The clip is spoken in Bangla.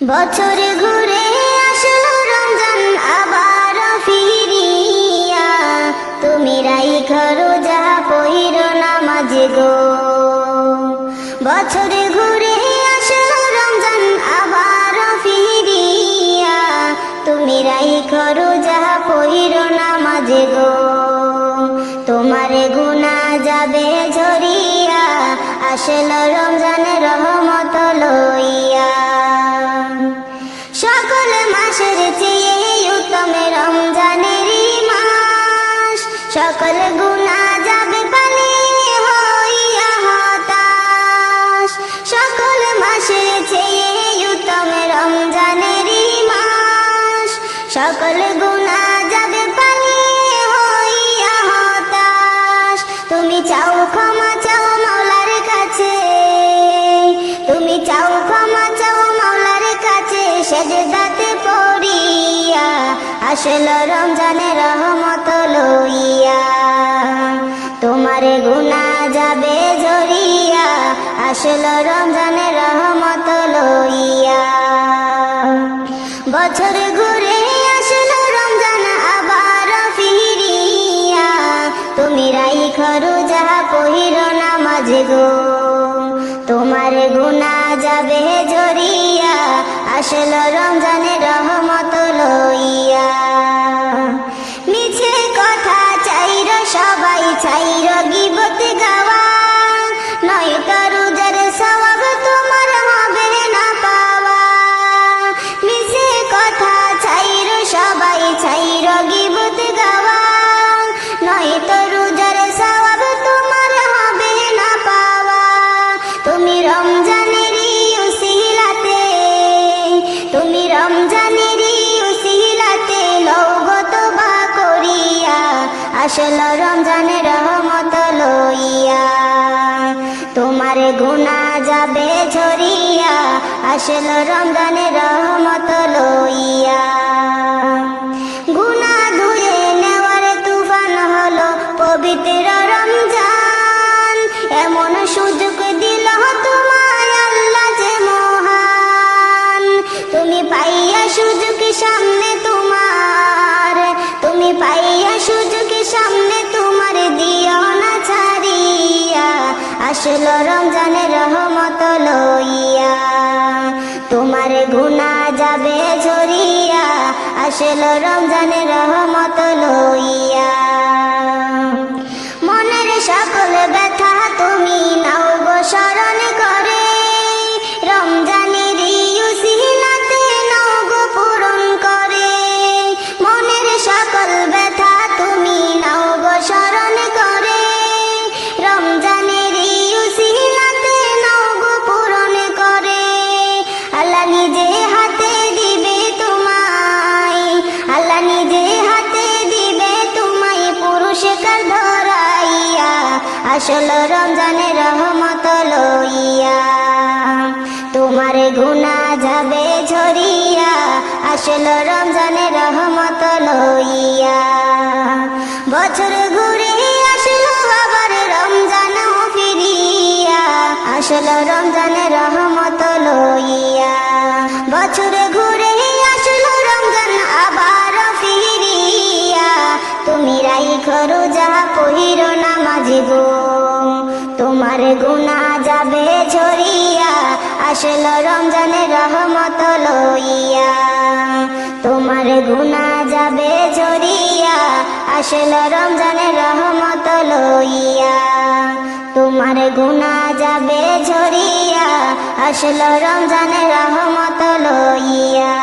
বছর ঘুরে আসলো রমজান আবার ফিরিয়া, তুমি রাইখো রোজা পইরো নামাজ গো। বছর ঘুরে আসলো রমজান আবার ফিরিয়া, তুমি রাইখো রোজা পইরো নামাজ গো। তোমার গুনাহ যাবে ঝরিয়া, আসলো রমজানের রহমত লইয়া। সকল মাসের চেয়ে উত্তম রমজানের মাস, সকল গুনাহ যাবে পালিয়ে হইয়া হতাশ। সকল মাসের চেয়ে উত্তম রমজানের মাস, সকল গুনাহ যাবে পালিয়ে হইয়া হতাশ। তুমি চাও ক্ষমা চাও মাওলার কাছে, তুমি চাও ক্ষমা চাও মাওলার কাছে, সেজদাতে পড়িয়া আসলো রমজানের রহমত লইয়া। তোমার গুনাহ যাবে ঝরিয়া, আসলো রমজানের রহমত লইয়া। বছর ঘুরে আসলো রমজান আবার ফিরিয়া, তুমি রাইখো রোজা পইরো নামাজ গো। তোমার গুনাহ যাবে ঝরিয়া, আসলো রমজানের রহমত লইয়া। মিছে কথা চাইর সবাই চাইর গীবত গাওয়া, নয়তো রোজার সওয়াব তোমার হবে না পাওয়া। মিছে কথা চাইর সবাই চাইর গীবত গাওয়া, নয়তো রোজার সওয়াব তোমার হবে না পাওয়া। তুমি রমজানেরই উসিলাতে, তুমি রমজানেরই উসিলাতে লওগো তওবা করিয়া, আসলো রমজানের রহমত লইয়া। তোমার গুনাহ যাবে ঝরিয়া, আসলো রমজানের রহমত লইয়া। গুনাহ ধুয়ে নেওয়ার তুফান হলো পবিত্র রমজান, এমন সুযোগ দিল তোমায় আল্লাহ যে মহান। তুমি পাইয়া সুযোগ সামনে তোমার, তুমি পাইয়া সুযোগ সামনে তোমার, দিও না ছাড়িয়া, আসলো রমজানের রহমত লইয়া। তোমার গুনাহ যাবে ঝরিয়া, আসলো রমজানের রহমত লইয়া। মনের সকল ব্যথা তুমি নাও গো স্মরণ করে, রমজানের উসিলাতে নাও গো পূরণ করে। মনের সকল ব্যথা তুমি নাও গো স্মরণ করে, রমজানের উসিলাতে নাও গো পূরণ করে। আল্লাহ নিজে হাতে দিবে তোমায়, আল্লাহ নিজে হাতে দিবে তোমায় পুরস্কার ধরাইয়া, আসলো রমজানের রহমত লইয়া। তোমার গুনাহ যাবে ঝরিয়া, আসলো রমজানের রহমত লইয়া। বছর ঘুরে আসলো আবার রমজান ফিরিয়া, আসলো রমজানের রহমত লইয়া। বছর ঘুরে আসলো রমজান আবার ফিরিয়া, তুমি রাইখো রোজা পইরো নামাজ গো। তোমার গুনাহ যাবে ঝরিয়া, আসলো রমজানের রহমত লইয়া। তোমার গুনাহ যাবে ঝরিয়া, আসলো রমজানের রহমত লইয়া। তোমার গুনাহ যাবে ঝরিয়া, আসলো রমজানের রহমত লইয়া।